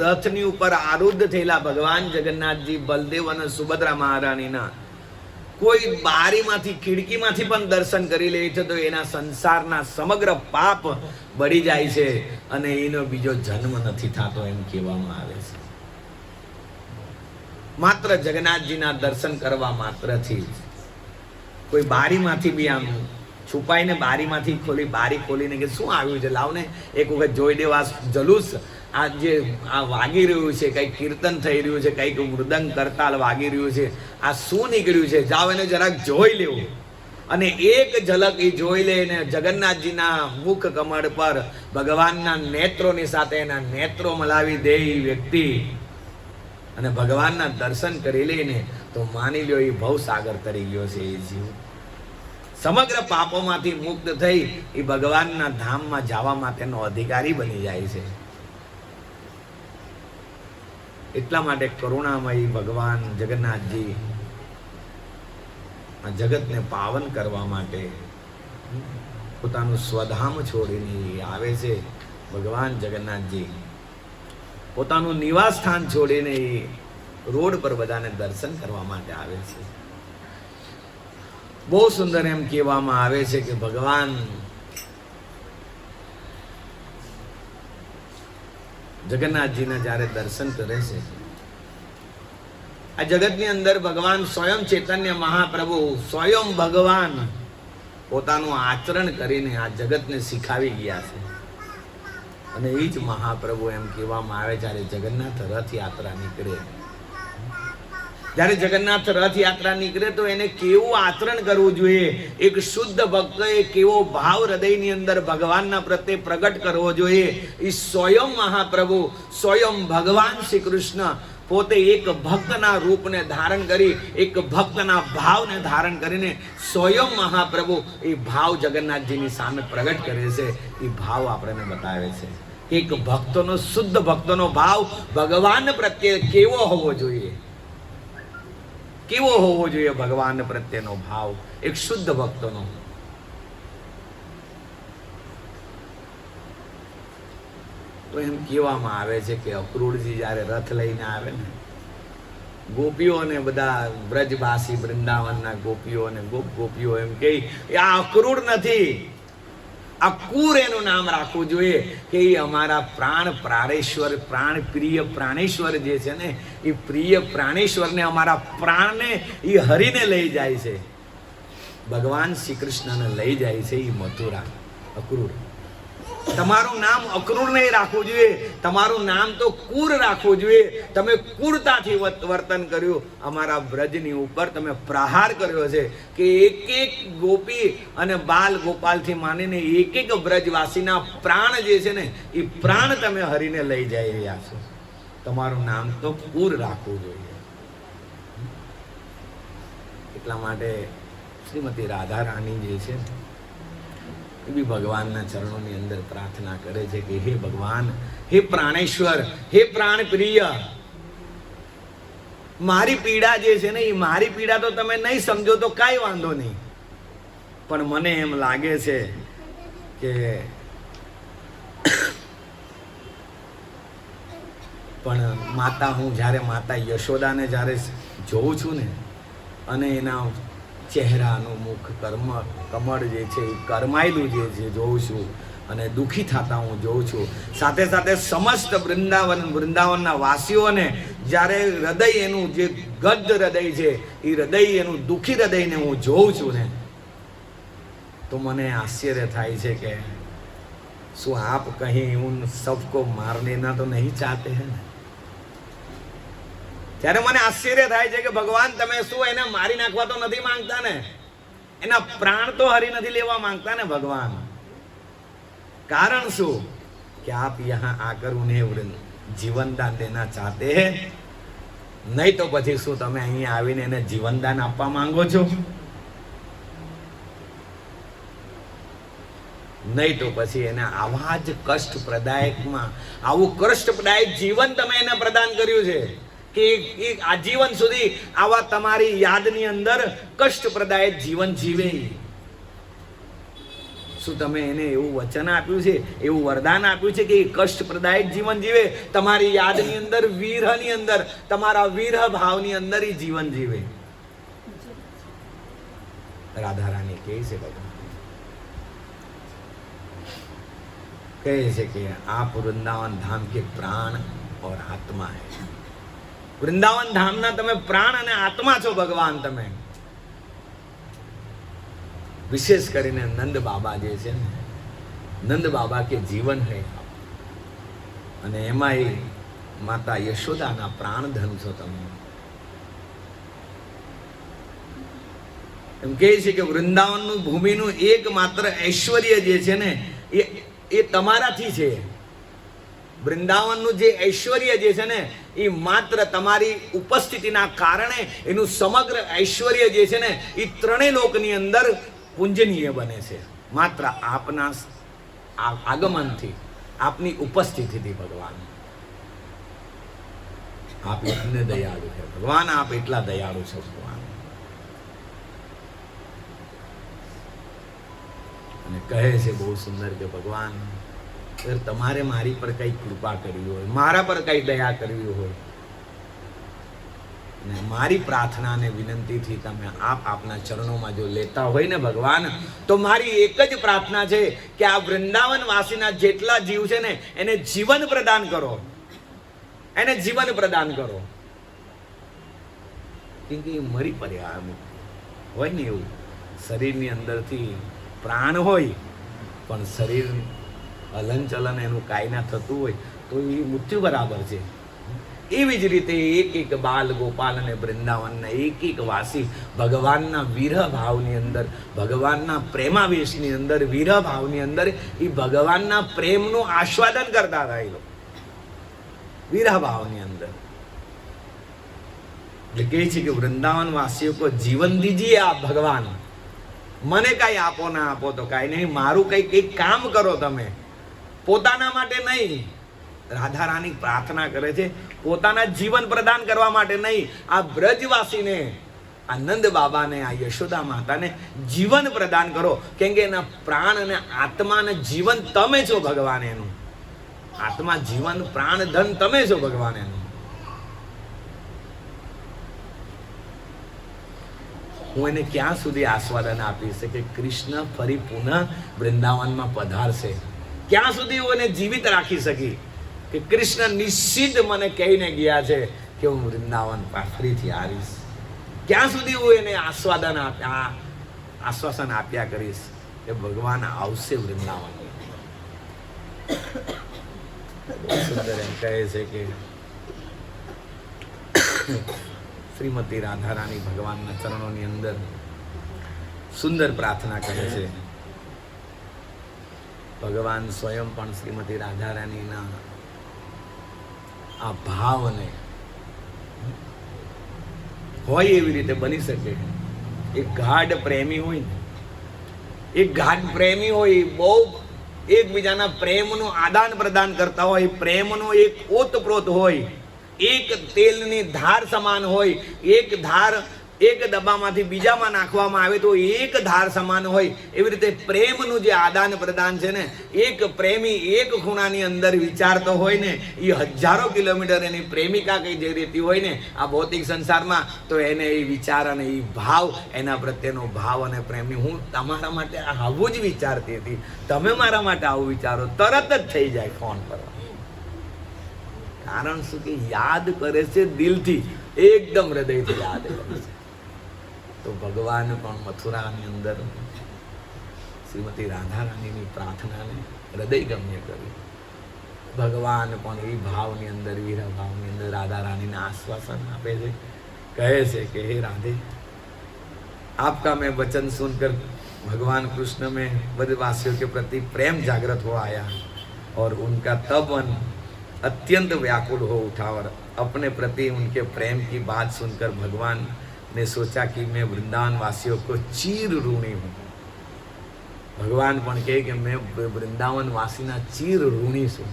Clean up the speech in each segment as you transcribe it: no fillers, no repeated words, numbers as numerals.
રથની ઉપર આરૂઢ થયેલા ભગવાન જગન્નાથજી, બલદેવ અને સુભદ્રા મહારાણીના કોઈ બારીમાંથી, ખિડકીમાંથી પણ દર્શન કરી લે છે તો એના સંસારના સમગ્ર પાપ બળી જાય છે અને એનો બીજો જન્મ નથી થતો એમ કહેવામાં આવે છે. માત્ર જગન્નાથજીના દર્શન કરવા માત્રથી કોઈ બારીમાંથી બી આમ છુપાઈને બારીમાંથી બારી ખોલીને કે શું આવ્યું છે, લાવને એક વખત જોઈ દેવા જલુસ. આ જે આ વાગી રહ્યું છે, કંઈક કીર્તન થઈ રહ્યું છે, કંઈક મૃદંગ કરતાલ વાગી રહ્યું છે, આ શું નીકળ્યું છે, જાઓ એને જરાક જોઈ લેવું. અને એક ઝલક એ જોઈ લે ને જગન્નાથજીના મુખ કમળ પર ભગવાનના નેત્રોની સાથે એના નેત્રો મલાવી દે વ્યક્તિ અને ભગવાનના દર્શન કરી લઈને તો માની લ્યો એ ભવસાગર તરી ગયો છે. એ જીવ સમગ્ર પાપોમાંથી મુક્ત થઈ એ ભગવાનના ધામમાં જવા માટેનો અધિકારી બની જાય છે. એટલા માટે કરુણામય ભગવાન જગન્નાથજી આ જગતને પાવન કરવા માટે પોતાનું સ્વધામ છોડીને આવે છે. ભગવાન જગન્નાથજી પોતાનું નિવાસ સ્થાન છોડીને રોડ પર બધાને દર્શન કરવા માટે આવે છે. બહુ સુંદર એમ કહેવામાં આવે છે કે ભગવાન જગન્નાથજીના જ્યારે દર્શન કરે છે, આ જગતની અંદર ભગવાન સ્વયં ચૈતન્ય મહાપ્રભુ, સ્વયં ભગવાન પોતાનું આચરણ કરીને આ જગતને શીખાવી ગયા છે. અને એ જ મહાપ્રભુ એમ કહેવામાં આવે જ્યારે જગન્નાથ રથયાત્રા નીકળે, જ્યારે જગન્નાથ રથયાત્રા નીકળે તો એને કેવું આચરણ કરવું જોઈએ, એક શુદ્ધ ભક્તએ કેવો ભાવ હૃદયની અંદર ભગવાનના પ્રત્યે પ્રગટ કરવો જોઈએ. એ સ્વયં મહાપ્રભુ, સ્વયં ભગવાન શ્રી કૃષ્ણ પોતે એક ભક્તના રૂપને ધારણ કરી, એક ભક્તના ભાવને ધારણ કરીને સ્વયં મહાપ્રભુ એ ભાવ જગન્નાથજીની સામે પ્રગટ કરે છે. એ ભાવ આપણને બતાવે છે એક ભક્તનો, શુદ્ધ ભક્તનો ભાવ ભગવાન પ્રત્યે કેવો હોવો જોઈએ, કેવો હોવો જોઈએ ભગવાન પ્રત્યેનો ભાવ એક શુદ્ધ ભક્તનો. તો એમ કહેવામાં આવે છે કે અક્રૂરજી જ્યારે રથ લઈને આવે ને, ગોપીઓને બધા બ્રજવાસી વૃંદાવનના ગોપીઓ અને ગોપીઓ એમ કહે આ અક્રૂર નથી, આ કુર એનું નામ રાખવું જોઈએ કે એ અમારા પ્રાણ પ્રાણેશ્વર, પ્રાણ પ્રિય પ્રાણેશ્વર જે છે ને, એ પ્રિય પ્રાણેશ્વરને, અમારા પ્રાણને એ હરીને લઈ જાય છે. ભગવાન શ્રી કૃષ્ણને લઈ જાય છે એ મથુરા. અક્રૂર, તમારું નામ અક્રૂર નહીં રાખવું જોઈએ, તમારું નામ તો કુર રાખવું જોઈએ. તમે કુરતાથી વર્તન કર્યું, અમારા બ્રજની ઉપર તમે પ્રહાર કર્યો છે કે એક એક ગોપી અને બાલ ગોપાલથી માનીને એક એક બ્રજવાસીના પ્રાણ જે છે ને એ પ્રાણ તમે હરીને લઈ જઈ રહ્યા છો. તમારું નામ તો કુર રાખવું જોઈએ. એટલા માટે શ્રીમતી રાધા રાણી જે છે એ બી ભગવાનના ચરણોની અંદર પ્રાર્થના કરે છે કે હે ભગવાન, હે પ્રાણેશ્વર, હે પ્રાણ પ્રિય, મારી પીડા જે છે ને એ મારી પીડા તો તમે નહીં સમજો તો કાંઈ વાંધો નહીં, પણ મને એમ લાગે છે કે પણ માતા, હું જ્યારે માતા યશોદાને જ્યારે જોઉં છું ને અને એના ચહેરાનું મુખ કમળ જે છે એ કરમાયેલું જે છે જોઉં છું અને દુઃખી થતા હું જોઉં છું. સાથે સાથે સમસ્ત વૃંદાવનના વાસીઓને જ્યારે હૃદય એનું જે ગદ્દ હૃદય છે એ હૃદય એનું દુઃખી હૃદયને હું જોઉં છું ને તો મને આશ્ચર્ય થાય છે કે શું આપ કहीं ઉન સબકો મારને ના તો નહીં ચાહતે હે ને. ત્યારે મને આશ્ચર્ય થાય છે કે ભગવાન તમે શું એને મારી નાખવા તો નથી માંગતા ને, એના પ્રાણ તો હરી નથી લેવા માંગતા ને ભગવાન. કારણ શું કે આપ યહાં આકર ઉन्हें જીવનદાન દેના ચાહતે હે, નહીં તો પછી શું તમે અહીંયા આવીને એને જીવનદાન આપવા માંગો છો? નહીં તો પછી એને આવા જ કષ્ટપ્રદાયકમાં, આવું કષ્ટપ્રદાયક જીવન તમે એને પ્રદાન કર્યું છે કે આજીવન સુધી આવા તમારી યાદની અંદર કષ્ટપ્રદાયક જીવન જીવે. શું તમે એને એવું વચન આપ્યું છે, એવું વરદાન આપ્યું છે કે એ કષ્ટપ્રદાયક જીવન જીવે, તમારી યાદની અંદર, વિરહની અંદર, તમારા વિરહ ભાવની અંદર એ જીવન જીવે? રાધા રાની કહે છે, ભગવાન કહે છે કે આપ વૃંદાવન धाम के प्राण और आत्मा है. વૃંદાવન ધામના તમે પ્રાણ અને આત્મા છો ભગવાન. તમે વિશેષ કરીને નંદ બાબા જે છે ને, નંદ બાબા કે જીવન હૈ, અને એમાં એ માતા યશોદાના પ્રાણધન છો તમે. એમ કહે છે કે વૃંદાવનનું ભૂમિનું એકમાત્ર ઐશ્વર્ય જે છે ને એ તમારાથી છે. વૃંદાવનનું જે ઐશ્વર્ય જે છે ને એ માત્ર તમારી ઉપસ્થિતિના કારણે એનું સમગ્ર ઐશ્વર્ય જે છે ને એ ત્રણેય લોકની અંદર પૂજનીય બને છે, માત્ર આપના આગમનથી, આપની ઉપસ્થિતિથી. ભગવાન આપ એટલને દયાળુ છે ભગવાન, આપ એટલા દયાળુ છો ભગવાન. અને કહે છે બહુ સુંદર કે ભગવાન, તમારે મારી પર કઈ કૃપા કરવી હોય, મારા પર કઈ દયા કરવી હોય, ને મારી પ્રાર્થના અને વિનંતીથી તમે આપના ચરણોમાં જો લેતા હોય ને ભગવાન, તો મારી એક જ પ્રાર્થના છે કે આ વૃંદાવન વાસીના જેટલા જીવ છે ને એને જીવન પ્રદાન કરો, એને જીવન પ્રદાન કરો. કેમ કે મરી પડ્યા હોય ને, એવું શરીરની અંદરથી પ્રાણ હોય પણ શરીર હલનચલન એનું કાંઈ ના થતું હોય તો એ મૃત્યુ બરાબર છે. એવી જ રીતે એક એક બાલ ગોપાલ અને વૃંદાવનના એક એક વાસી ભગવાનના વિરહ ભાવની અંદર, ભગવાનના પ્રેમાવેશની અંદર, વિરહ ભાવની અંદર એ ભગવાનના પ્રેમનું આસ્વાદન કરતા હતા. વિરહ ભાવની અંદર એટલે કહે છે કે વૃંદાવન વાસીઓ કો જીવન દીજીએ આપ ભગવાન, મને કઈ આપો ના આપો તો કાંઈ નહીં, મારું કઈ કામ કરો તમે, પોતાના માટે નહીં. રાધા રાની પ્રાર્થના કરે છે પોતાના જીવન પ્રદાન કરવા માટે નહીં, આ બ્રજવાસીને, આ નંદ બાબાને, આ યશોદા માતાને જીવન પ્રદાન કરો. કેમ કે એના પ્રાણ અને આત્માને જીવન તમે છો ભગવાન. એનું આત્મા, જીવન, પ્રાણ, ધન તમે છો ભગવાન. એનું હું એને ક્યાં સુધી આસ્વાદન આપીશ કે કૃષ્ણ ફરી પુનઃ વૃંદાવનમાં પધારશે? ક્યાં સુધી હું એને જીવિત રાખી શકી કે કૃષ્ણ નિશ્ચિત મને કહીને ગયા છે કે હું વૃંદાવન ફરીથી આવીશ? ક્યાં સુધી હું એને આશ્વાસન આપ્યા કરીશ કે ભગવાન આવશે વૃંદાવન? સુંદર એમ કહે છે કે શ્રીમતી રાધા રાની ભગવાનના ચરણોની અંદર સુંદર પ્રાર્થના કરે છે. ભગવાન સ્વયં પણ શ્રીમતી રાધા રાનીના આ ભાવને હોય એવી રીતે બની શકે. એક ગાઢ પ્રેમી હોય ને, એક ગાઢ પ્રેમી હોય, બહુ એકબીજાના પ્રેમનું આદાન પ્રદાન કરતા હોય, પ્રેમનો એક ઓતપ્રોત હોય, એક તેલની ધાર સમાન હોય, એક ધાર એક ડબ્બામાંથી બીજામાં નાખવામાં આવે તો એક ધાર સમાન હોય, એવી રીતે પ્રેમનું જે આદાન પ્રદાન છે ને, એક પ્રેમી એક ખૂણાની અંદર વિચારતો હોય ને, એ હજારો કિલોમીટર એની પ્રેમિકા કઈ જઈ રહેતી હોય ને આ ભૌતિક સંસારમાં, તો એને એ વિચાર અને એ ભાવ, એના પ્રત્યેનો ભાવ અને પ્રેમની, હું તમારા માટે આવું જ વિચારતી હતી, તમે મારા માટે આવું વિચારો, તરત જ થઈ જાય ફોન પર. કારણ શું કે યાદ કરે છે દિલથી, એકદમ હૃદયથી યાદ કરે છે. તો ભગવાન પણ મથુરાની અંદર શ્રીમતી રાધા રાણીની પ્રાર્થનાને હૃદયગમ્ય કરી. ભગવાન પણ એ ભાવની અંદર, વીરા ભાવની અંદર રાધા રાણીને આશ્વાસન આપે છે, કહે છે કે हे राधे, आपका मैं वचन सुनकर भगवान कृष्ण में ब्रजवासियों के प्रति प्रेम जागृत हो आया और उनका तब मन अत्यंत व्याकुल हो उठा और अपने प्रति उनके प्रेम की बात सुनकर भगवान ने सोचा कि मैं वृंदावन वासियों को चीर ऋणी हूँ. ભગવાન પણ કહે કે મેં વૃંદાવન વાસીના ચીર ઋણી છું,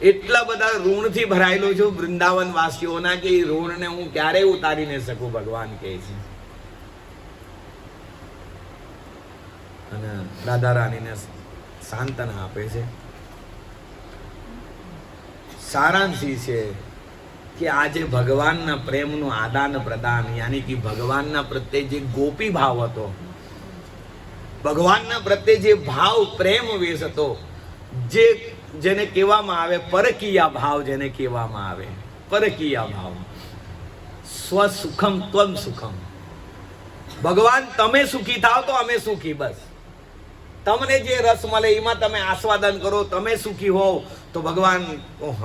એટલા બધા ઋણથી ભરાયેલો છું વૃંદાવન વાસીઓના કે એ ઋણને હું ક્યારેય ઉતારી ન શકું. ભગવાન કહે છે અને રાધા રાણીને સાંત્વના આપે છે. સારાંશ એ છે કે આજે ભગવાનના પ્રેમનું આદાન પ્રદાન, યાની કે ભગવાનના પ્રત્યે જે ગોપી ભાવ હતો, ભગવાનના પ્રત્યે જે ભાવ પ્રેમ વેશ હતો, જેને કહેવામાં આવે પરકીયા ભાવ, જેને કહેવામાં આવે પરકીયા ભાવ, સ્વસુખમ ત્વમ સુખમ. ભગવાન તમે સુખી થાવ તો અમે સુખી. બસ તમને જે રસ મળે એમાં તમે આસ્વાદન કરો, તમે સુખી હોવ તો ભગવાન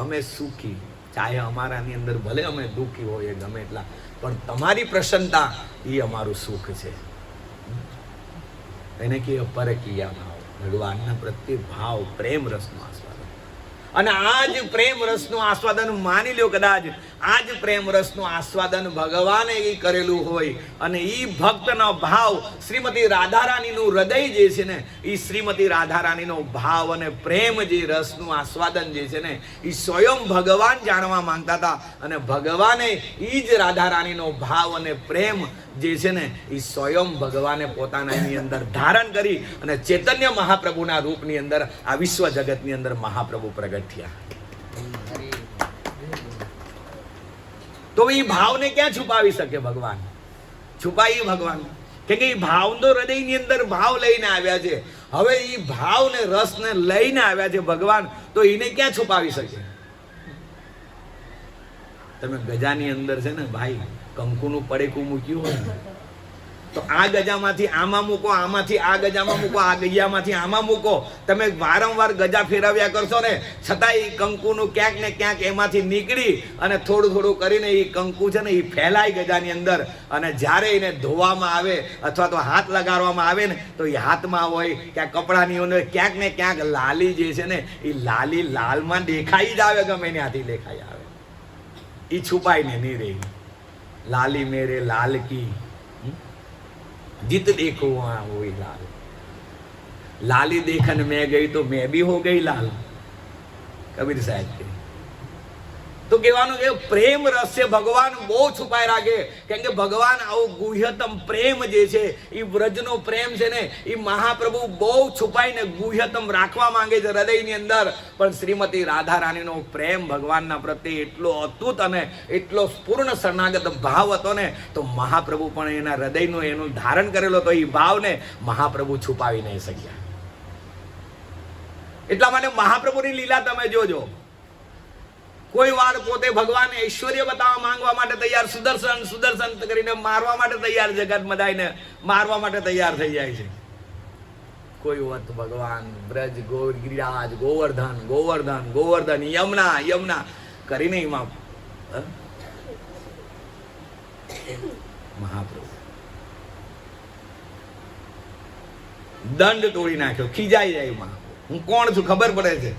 અમે સુખી. ચાહે અમારાની અંદર ભલે અમે દુઃખી હોઈએ ગમે એટલા, પણ તમારી પ્રસન્નતા એ અમારું સુખ છે. એને કે પરકીયા ભાવ, ભગવાનના પ્રત્યે ભાવ, પ્રેમ રસનો આસ્વાદન. અને આ જ પ્રેમ રસનું આસ્વાદન, માની લ્યો કદાચ આ જ પ્રેમ રસનું આસ્વાદન ભગવાને એ કરેલું હોય અને એ ભક્તનો ભાવ, શ્રીમતી રાધારાણીનું હૃદય જે છે ને, એ શ્રીમતી રાધારાણીનો ભાવ અને પ્રેમ, જે રસનું આસ્વાદન જે છે ને, એ સ્વયં ભગવાન જાણવા માંગતા હતા. અને ભગવાને એ જ રાધારાણીનો ભાવ અને પ્રેમ જે છે ને, એ સ્વયં ભગવાને પોતાનાની અંદર ધારણ કરી અને ચૈતન્ય મહાપ્રભુના રૂપની અંદર આ વિશ્વ જગતની અંદર મહાપ્રભુ પ્રગટ થયા. તો એ ભાવને ક્યાં છુપાવી શકે ભગવાન? છુપાઈ ભગવાન, કેમ કે એ ભાવ તો હૃદયની અંદર ભાવ લઈને આવ્યા છે. હવે એ ભાવને રસને લઈને આવ્યા છે ભગવાન, તો એને ક્યાં છુપાવી શકે? તમે ગજાની અંદર છે ને ભાઈ, કંકુનું પડેકું મૂક્યું હોય તો આ ગજામાંથી આમાં મૂકો, આમાંથી આ ગજામાં મૂકો, આ ગજામાંથી આમાં મૂકો. તમે વારંવાર ગજા ફેરવ્યા કરશો ને, છતાં એ કંકુનું ક્યાંક ને ક્યાંક એમાંથી નીકળી અને થોડું થોડું કરીને એ કંકુ છે ને, એ ફેલાય ગજાની અંદર. અને જ્યારે એને ધોવામાં આવે અથવા તો હાથ લગાડવામાં આવે ને, તો એ હાથમાં હોય ક્યાંક કપડાની અંદર ક્યાંક ને ક્યાંક લાલી જે છે ને, એ લાલી લાલમાં દેખાઈ જ આવે, ગમે ત્યાંથી દેખાઈ આવે. એ છુપાઈને નહીં રહી. લાલી મેરે લાલ કી જીત देखो वहां वही लाल, लाली देखन मैं गई तो मैं भी हो गई लाल, कबीर साहब के. તો કહેવાનું કે પ્રેમ રહસ્ય ભગવાન બહુ છુપાઈ રાખે, કેમ કે ભગવાન આવું ગુહ્યતમ પ્રેમ જે છે, એ વ્રજનો પ્રેમ છે ને, એ મહાપ્રભુ બહુ છુપાઈને ગુહ્યતમ રાખવા માંગે છે હૃદયની અંદર. પણ શ્રીમતી રાધા રાણીનો પ્રેમ ભગવાનના પ્રત્યે એટલો અતૂટ અને એટલો પૂર્ણ શરણાગત ભાવ હતો ને, તો મહાપ્રભુ પણ એના હૃદયનો એનું ધારણ કરેલો તો એ ભાવને મહાપ્રભુ છુપાવી નહીં શક્યા. એટલા માટે મહાપ્રભુની લીલા તમે જોજો, કોઈ વાર પોતે ભગવાન ઐશ્વર્ય બતાવવા માંગવા માટે તૈયાર, સુદર્શન સુદર્શન કરીને મારવા માટે તૈયાર, જગત મદાઈને મારવા માટે તૈયાર થઈ જાય છે. કોઈ વખત ભગવાન બ્રજ ગિરિરાજ ગોવર્ધન ગોવર્ધન ગોવર્ધન યમુના યમુના કરીને એમાં મહાપ્રભુ દંડ તોડી નાખ્યો, ખીજાઈ જાય મહાપ્રભુ, હું કોણ છું ખબર પડે છે,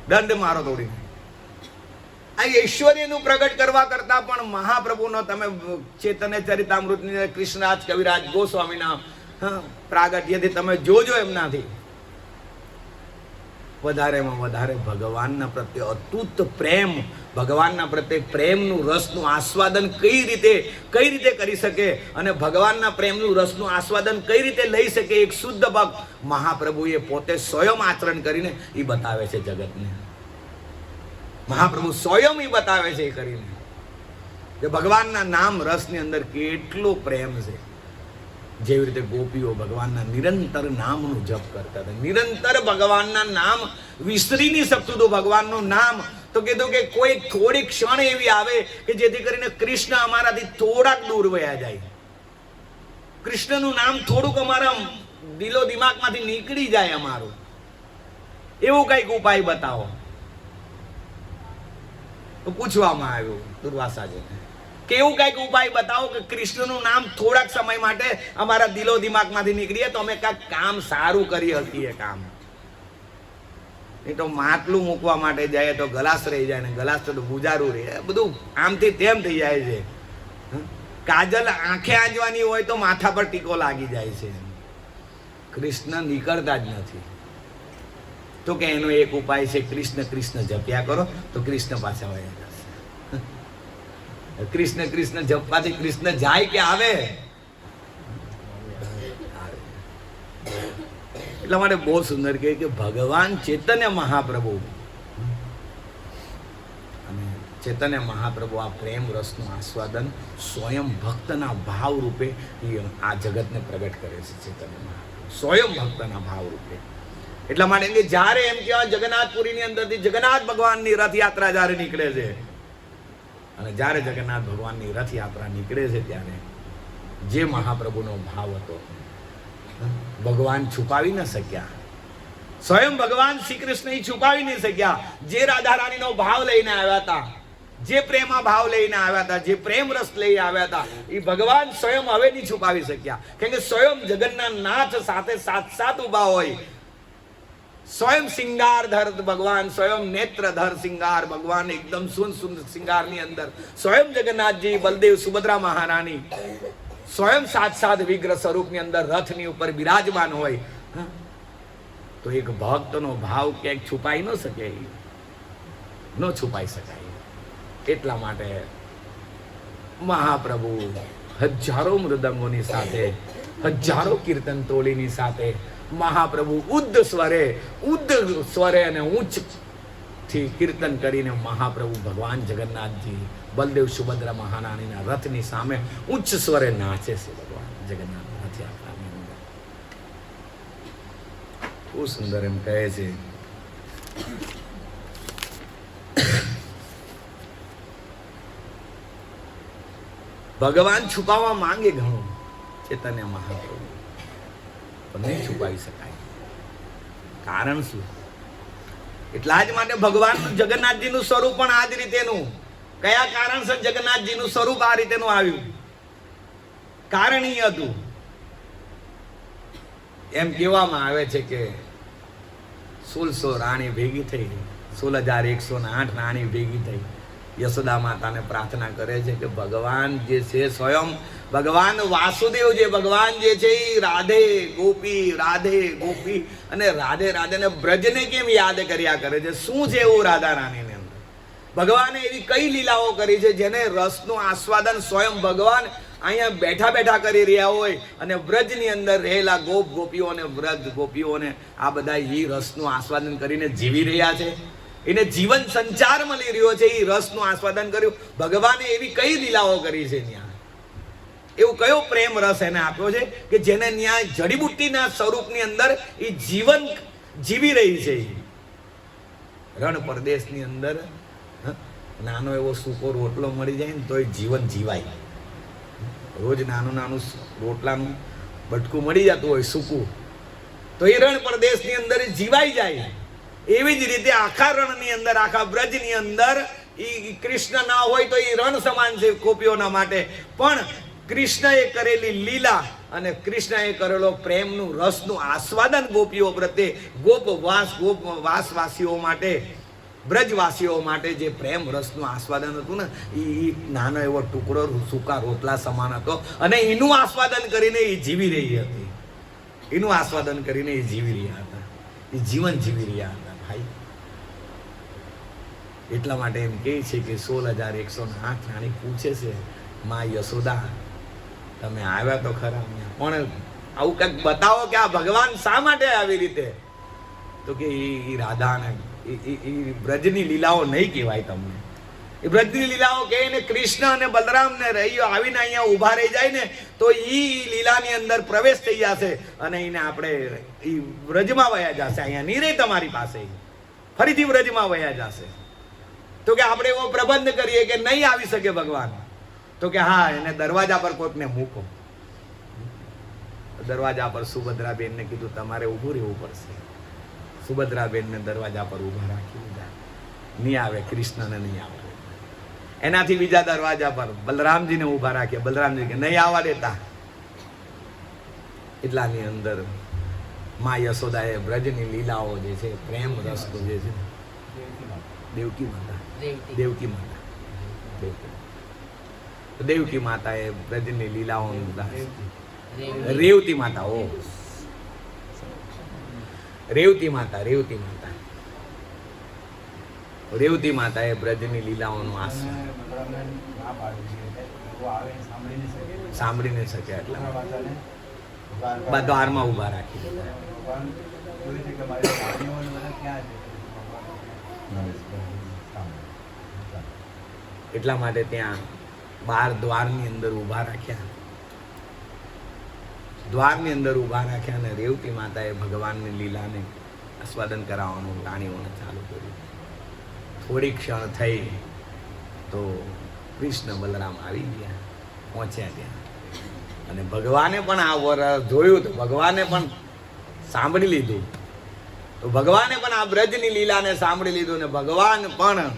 દંડ મારો તોડી નાખ્યો. આ ઐશ્વર્યનું પ્રગટ કરવા કરતા પણ મહાપ્રભુનો તમે ચૈતન્ય ચરિતામૃતની કૃષ્ણરાજ કવિરાજ ગોસ્વામીના પ્રાગટ્યથી તમે જોજો, એમનાથી વધારેમાં વધારે ભગવાનના પ્રત્યે અતૂટ પ્રેમ, ભગવાનના પ્રત્યે પ્રેમનું રસનું આસ્વાદન કઈ રીતે કરી શકે અને ભગવાનના પ્રેમનું રસનું આસ્વાદન કઈ રીતે લઈ શકે એક શુદ્ધ ભક્ત, મહાપ્રભુએ પોતે સ્વયં આચરણ કરીને એ બતાવે છે જગતને. મહાપ્રભુ સ્વયં એ બતાવે છે એ કરીને કે ભગવાનના નામ રસની અંદર કેટલો પ્રેમ છે. જેવી રીતે ગોપીઓ ભગવાનના નિરંતર નામનું જપ કરતા હતા, નિરંતર ભગવાનના નામ વિસરી નહીં શકતું હતું ભગવાનનું નામ. તો કીધું કે કોઈ થોડી ક્ષણ એવી આવે કે જેથી કરીને કૃષ્ણ અમારાથી થોડાક દૂર વયા જાય, કૃષ્ણનું નામ થોડુંક અમારા દિલો દિમાગમાંથી નીકળી જાય અમારું, એવું કઈક ઉપાય બતાવો. તો પૂછવામાં આવ્યું દુર્વાસાજીને કે એવું કઈક ઉપાય બતાવો કે કૃષ્ણનું નામ થોડાક સમય માટે અમારા દિલો દિમાગમાંથી નીકળીએ તો અમે કાંઈક કામ સારું કરી શકીએ. કામ નહીં તો માટલું મૂકવા માટે જાય તો ગલાસ રહી જાય ને ગલાસ તો બુજારું રહે, બધું આમથી તેમ થઈ જાય છે. કાજલ આંખે આંજવાની હોય તો માથા પર ટીકો લાગી જાય છે, કૃષ્ણ નીકળતા જ નથી. તો કે એનો એક ઉપાય છે, કૃષ્ણ કૃષ્ણ જપ્યા કરો તો કૃષ્ણ પાછા વયા જશે. કૃષ્ણ કૃષ્ણ જપવાથી કૃષ્ણ જાય કે આવે? એટલા માટે બહુ સુંદર કહે કે ભગવાન ચૈતન્ય મહાપ્રભુ અને ચૈતન્ય મહાપ્રભુ આ પ્રેમ રસનું આસ્વાદન સ્વયં ભક્તના ભાવ રૂપે આ જગતને પ્રગટ કરે છે. ચૈતન્ય મહાપ્રભુ સ્વયં ભક્તના ભાવ રૂપે. એટલા માટે કે જ્યારે એમ કહેવાય જગન્નાથપુરીની અંદરથી જગન્નાથ ભગવાનની રથયાત્રા જ્યારે નીકળે છે, અને જ્યારે જગન્નાથ ભગવાનની રથયાત્રા નીકળે છે ત્યારે જે મહાપ્રભુનો ભાવ હતો ભગવાન છુપાવી ન શક્યા. સ્વયં ભગવાન શ્રી કૃષ્ણ છુપાવી નહીં શક્યા. જે રાધા રાણીનો ભાવ લઈને આવ્યા હતા, જે પ્રેમા ભાવ લઈને આવ્યા હતા, જે પ્રેમ રસ લઈ આવ્યા હતા, એ ભગવાન સ્વયં હવે નહીં છુપાવી શક્યા. કેમ કે સ્વયં જગન્નાથ નાથ સાથે સાથ ઉભા હોય. સ્વયં સિંગારધર ભગવાન, સ્વયં નેત્રધર સિંગાર ભગવાન, એકદમ સુંદર સિંગારની અંદર સ્વયં જગન્નાથજી, બલદેવ, સુભદ્રા મહારાણી સ્વયં સાત વિગ્રહ સ્વરૂપની અંદર રથની ઉપર બિરાજમાન હોય તો એક ભક્તનો ભાવ ક્યાંક છુપાઈ ન શકે, ન છુપાઈ શકાય. એટલા માટે મહાપ્રભુ હજારો મૃદંગોની સાથે, હજારો કીર્તન ટોળીની સાથે મહાપ્રભુ ઉદ્ધ સ્વરે અને ઉચ્ચથી કીર્તન કરીને મહાપ્રભુ ભગવાન જગન્નાથજી, બલદેવ, સુભદ્રા મહારાણીના રથની સામે ઉચ્ચ સ્વરે નાચે છે. ભગવાન જગન્નાથ રથયાત્રાની અંદર બહુ સુંદર એમ કહે છે ભગવાન છુપાવવા માંગે ઘણું ચૈતન્ય મહાપ્રભુ, પણ નહીં છુપાવી શકાય. કારણ શું? એટલા જ માટે ભગવાન જગન્નાથજીનું સ્વરૂપ પણ આ જ રીતેનું. કયા કારણસર જગન્નાથજીનું સ્વરૂપ આ રીતેનું આવ્યું? કારણ એ હતું, એમ કહેવામાં આવે છે કે 1600 રાણી ભેગી થઈ, 16,108 રાણી ભેગી થઈ યશોદા માતાને પ્રાર્થના કરે છે કે ભગવાન જે છે સ્વયં ભગવાન વાસુદેવ, જે ભગવાન જે છે એ રાધે ગોપી અને રાધે રાધેને બ્રજને કેમ યાદ કર્યા કરે છે? શું છે એવું રાધા રાણીને અંદર? ભગવાને એવી કઈ લીલાઓ કરી છે જેને રસનું આસ્વાદન સ્વયં ભગવાન અહીંયા બેઠા બેઠા કરી રહ્યા હોય અને બ્રજની અંદર રહેલા ગોપીઓ અને વ્રજ ગોપીઓને આ બધા એ રસનું આસ્વાદન કરીને જીવી રહ્યા છે. એને જીવન સંચાર મળી રહ્યો છે. એ રસનું આસ્વાદન કર્યું. ભગવાને એવી કઈ લીલાઓ કરી છે ત્યાં? એવું કયો પ્રેમ રસ એને આપ્યો છે કે જેને ન્યાય જડીબુટ્ટીના સ્વરૂપની અંદર એ જીવન જીવી રહી છે? રણ પ્રદેશની અંદર નાનો એવો સૂકો રોટલો મળી જાય ને તો એ જીવન જીવાય. રોજ નાનું રોટલાનું બટકું મળી જતું હોય સૂકું, તો એ રણ પ્રદેશની અંદર જીવાઈ જાય. એવી જ રીતે આખા રણની અંદર, આખા બ્રજની અંદર એ કૃષ્ણ ના હોય તો એ રણ સમાન છે ગોપીઓના માટે. પણ કૃષ્ણએ કરેલી લીલા અને કૃષ્ણએ કરેલો પ્રેમનું રસનું આસ્વાદન ગોપીઓ પ્રત્યે, વાસવાસીઓ માટે, બ્રજવાસીઓ માટે જે પ્રેમ રસનું આસ્વાદન હતું ને એ નાનો એવો ટુકડો સૂકા રોટલા સમાન હતો. અને એનું આસ્વાદન કરીને એ જીવી રહી હતી. એનું આસ્વાદન કરીને એ જીવી રહ્યા હતા. એ જીવન જીવી રહ્યા હતા ભાઈ. એટલા માટે એમ કહે છે કે 16,108 રાણી પૂછે છે, માં યશોદા તમે આવ્યા તો ખરા, પણ આવું કંઈક બતાવો કે આ ભગવાન શા માટે આવી રીતે? તો કે એ રાધાને એ બ્રજની લીલાઓ નહીં કહેવાય તમને. એ બ્રજની લીલાઓ કહે ને કૃષ્ણ અને બલરામ ને રહીઓ આવીને અહીંયા ઊભા રહી જાય ને તો એ લીલાની અંદર પ્રવેશ થઈ જશે અને એને આપણે એ વ્રજમાં વયા જશે. અહીંયા નહીં રહે તમારી પાસે, ફરીથી વ્રજમાં વયા જશે. તો કે આપણે એવો પ્રબંધ કરીએ કે નહીં આવી શકે ભગવાન. તો કે હા, એને દરવાજા પર કોઈકને મૂકો. દરવાજા પર સુભદ્રાબેનને કીધું તમારે ઊભું રહેવું પડશે. સુભદ્રાબેનને દરવાજા પર ઊભા રાખી દીધા. નહીં આવે, કૃષ્ણને નહીં આવે. એનાથી બીજા દરવાજા પર બલરામજીને ઊભા રાખ્યા. બલરામજી કે નહીં આવવા દેતા. એટલાની અંદર મા યશોદાએ બ્રજની લીલાઓ જે છે, પ્રેમ રસનું જે છે, દેવકી માતાએ બ્રજની લીલાઓ, રેવતી માતાએ બ્રજની લીલાઓનું સાંભળી ન શક્યા એટલે દ્વારમાં ઉભા રાખી દીધા. એટલા માટે ત્યાં 12 દ્વારની અંદર ઊભા રાખ્યા, દ્વારની અંદર ઊભા રાખ્યા અને રેવતી માતાએ ભગવાનની લીલાને આસ્વાદન કરાવવાનું રાણીઓને ચાલુ કર્યું. થોડી ક્ષણ થઈ તો કૃષ્ણ બલરામ આવી ગયા, પહોંચ્યા ત્યાં. અને ભગવાને પણ આ વર જોયું તો ભગવાને પણ સાંભળી લીધું, તો ભગવાને પણ આ બ્રજની લીલાને સાંભળી લીધું અને ભગવાન પણ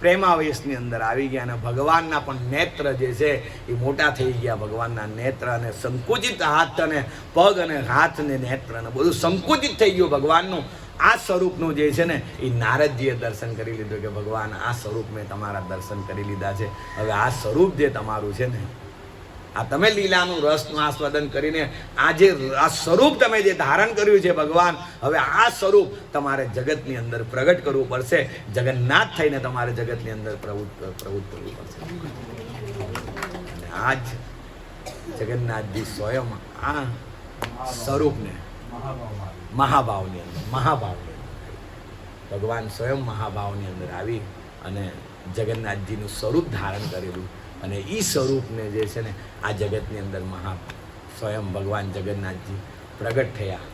પ્રેમાવેશની અંદર આવી ગયા. અને ભગવાનના પણ નેત્ર જે છે એ મોટા થઈ ગયા. ભગવાનના નેત્ર અને સંકુચિત હાથ અને પગ અને હાથ ને નેત્ર ને બધું સંકુચિત થઈ ગયું ભગવાનનું. આ સ્વરૂપનું જે છે ને એ નારદજીએ દર્શન કરી લીધું કે ભગવાન આ સ્વરૂપ મેં તમારા દર્શન કરી લીધા છે. હવે આ સ્વરૂપ જે તમારું છે ને, આ તમે લીલાનું રસનું આસ્વાદન કરીને આ જે આ સ્વરૂપ તમે જે ધારણ કર્યું છે ભગવાન, હવે આ સ્વરૂપ તમારે જગતની અંદર પ્રગટ કરવું પડશે. જગન્નાથ થઈને તમારે જગતની અંદર પ્રવૃત્ત કરવું પડશે. અને આજ જગન્નાથજી સ્વયં આ સ્વરૂપને મહાભાવની અંદર ભગવાન સ્વયં મહાભાવની અંદર આવી અને જગન્નાથજીનું સ્વરૂપ ધારણ કરેલું. અને એ સ્વરૂપને જે છે ને આ જગતની અંદર સ્વયં ભગવાન જગન્નાથજી પ્રગટ થયા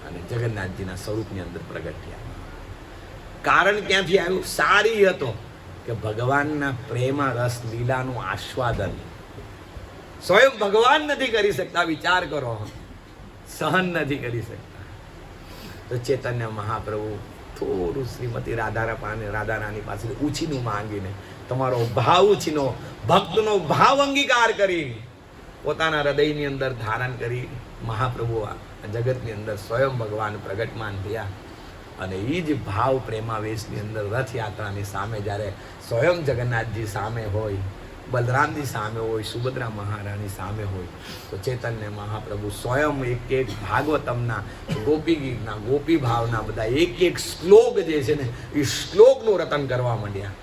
અને જગન્નાથજીના સ્વરૂપની અંદર પ્રગટ થયા. કારણ ક્યાંથી આવ્યું? સારી હતો કે ભગવાનના પ્રેમ રસ લીલાનું આસ્વાદન સ્વયં ભગવાન નથી કરી શકતા. વિચાર કરો, સહન નથી કરી શકતા. તો ચૈતન્ય મહાપ્રભુ થોડું શ્રીમતી રાધારાણી પાસે ઉછીનું માંગીને તમારો ભાવ ઉછીનો, ભક્તનો ભાવ અંગીકાર કરી પોતાના હૃદયની અંદર ધારણ કરી મહાપ્રભુ જગતની અંદર સ્વયં ભગવાન પ્રગટમાન થયા. અને એ જ ભાવ પ્રેમાવેશની અંદર રથયાત્રાની સામે જ્યારે સ્વયં જગન્નાથજી સામે હોય, બલરામજી સામે હોય, સુભદ્રા મહારાણી સામે હોય, તો ચૈતન્ય મહાપ્રભુ સ્વયં એક ભાગવતમના ગોપી ગીતના ગોપી ભાવના બધા એક શ્લોક જે છે ને એ શ્લોકનું રટન કરવા માંડ્યા.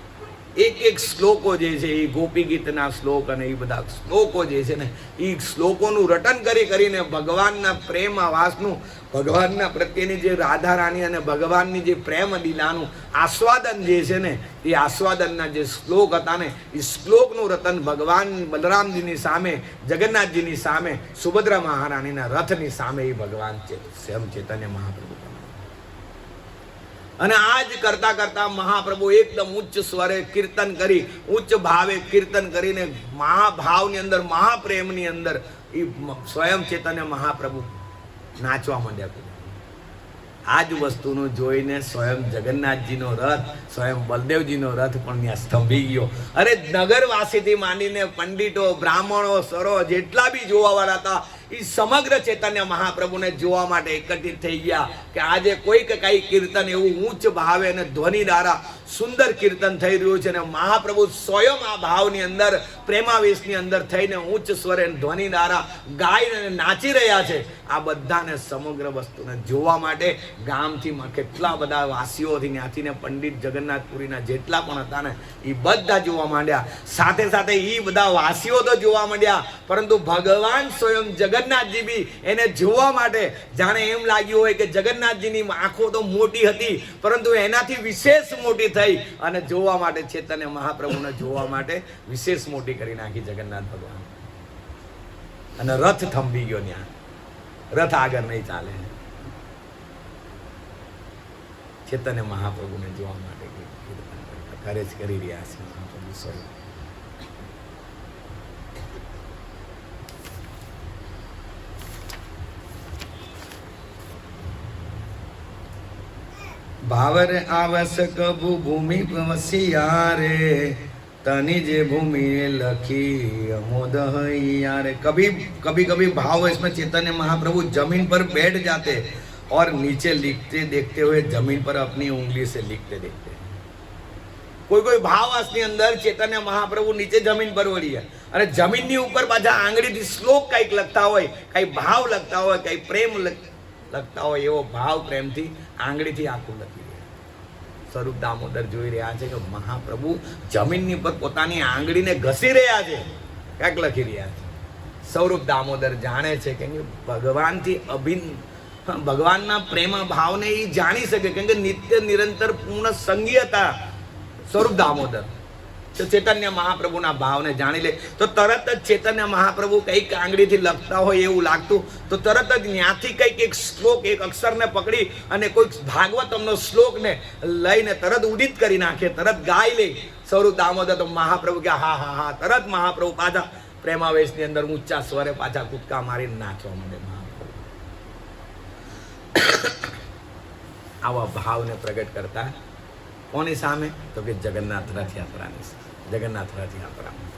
એક શ્લોકો જે છે એ ગોપી ગીતના શ્લોક અને એ બધા શ્લોકો જે છે ને એ શ્લોકોનું રટન કરીને ભગવાનના પ્રેમ આવાસનું, ભગવાનના પ્રત્યેની જે રાધા રાણી અને ભગવાનની જે પ્રેમ લીલાનું આસ્વાદન જે છે ને એ આસ્વાદનના જે શ્લોક હતા ને એ શ્લોકનું રટન ભગવાન બલરામજીની સામે, જગન્નાથજીની સામે, સુભદ્રા મહારાણીના રથની સામે એ ભગવાન સ્વયં ચૈતન્ય મહાપ્રભુ. અને આ જ કરતા કરતા મહાપ્રભુ એકદમ ઉચ્ચ સ્વરે કીર્તન કરી, ઉચ્ચ ભાવે કીર્તન કરીને મહાભાવની અંદર, મહાપ્રેમની અંદર એ સ્વયં ચૈતન્ય મહાપ્રભુ નાચવા માંડ્યા. આ જ વસ્તુનું જોઈને સ્વયં જગન્નાથજીનો રથ, સ્વયં બલદેવજીનો રથ પણ ત્યાં સ્તંભી ગયો. અરે નગરવાસીથી માંડીને પંડિતો, બ્રાહ્મણો, સરો જેટલા બી જોવાવાળા હતા એ સમગ્ર ચૈતન્ય મહાપ્રભુને જોવા માટે એકત્રિત થઈ ગયા કે આજે કોઈક કઈ કીર્તન એવું ઉચ્ચ ભાવે અને ધ્વનિ દ્વારા સુંદર કીર્તન થઈ રહ્યું છે. અને મહાપ્રભુ સ્વયં આ ભાવની અંદર, પ્રેમાવેશની અંદર થઈને ઉચ્ચ સ્વરે ધ્વનિ દ્વારા ગાઈને અને નાચી રહ્યા છે. આ બધાને સમગ્ર વસ્તુને જોવા માટે ગામથી કેટલા બધા વાસીઓથી, ત્યાંથી ને પંડિત જગન્નાથપુરીના જેટલા પણ હતા ને એ બધા જોવા માંડ્યા. સાથે સાથે એ બધા વાસીઓ તો જોવા માંડ્યા, પરંતુ ભગવાન સ્વયં જગન્નાથજી બી એને જોવા માટે જાણે એમ લાગ્યું હોય કે જગન્નાથજીની આંખો તો મોટી હતી પરંતુ એનાથી વિશેષ મોટી થઈ અને જોવા માટે ચૈતન્ય મહાપ્રભુને જોવા માટે વિશેષ મોટી કરી નાખી જગન્નાથ ભગવાન. અને રથ થંભી ગયો, ત્યાં રથ આગળ નહીં ચાલે. ચૈતન્ય મહાપ્રભુને જોવા માટે કરે જ કરી રહ્યા છે મહાપ્રભુ સ્વયં. ભાવર આવશ્યક ભૂમિ વસિયારે तनी जे भूमि लखी अमोद यारे। कभी कभी भाव इसमें चैतन्य महाप्रभु जमीन पर बैठ जाते और नीचे लिखते देखते हुए जमीन पर अपनी उंगली से लिखते देखते। कोई भाव असनी अंदर चैतन्य महाप्रभु नीचे जमीन पर वળી है અને જમીનની ઉપર પાછા આંગળીથી શ્લોક કઈક લખતા હોય, કઈ ભાવ લખતા હોય, કઈ પ્રેમ લખતા હોય, એવો ભાવ પ્રેમથી આંગળીથી આખું લખી રહ્યા. સ્વરૂપ દામોદર જોઈ રહ્યા છે કે મહાપ્રભુ જમીનની ઉપર પોતાની આંગળીને ઘસી રહ્યા છે, કંઈક લખી રહ્યા છે. સ્વરૂપ દામોદર જાણે છે કે ભગવાનથી અભિન્ન ભગવાનના પ્રેમ ભાવને એ જાણી શકે, કેમ કે નિત્ય નિરંતર પૂર્ણ સંગી હતા સ્વરૂપ દામોદર. તો ચૈતન્ય મહાપ્રભુના ભાવને જાણી લે તો તરત જ ચૈતન્ય મહાપ્રભુ કંઈક આંગળીથી લખતા હોય એવું લાગતું તો તરત જ ત્યાંથી કંઈક એક શ્લોક, એક અક્ષરને પકડી અને કોઈક ભાગવતમનો શ્લોકને લઈને તરત ઉદિત કરી નાખે, તરત ગાઈ લે સ્વરૂપ દામોદર. તો મહાપ્રભુ કે હા હા હા, તરત મહાપ્રભુ પાછા પ્રેમાવેશની અંદર ઊંચા સ્વરે પાછા કૂદકા મારીને નાચવા માંડે મહાપ્રભુ. આવા ભાવને પ્રગટ કરતા કોની સામે? તો કે જગન્નાથ રથયાત્રાની સામે. જગન્નાથ રથયાત્રામાં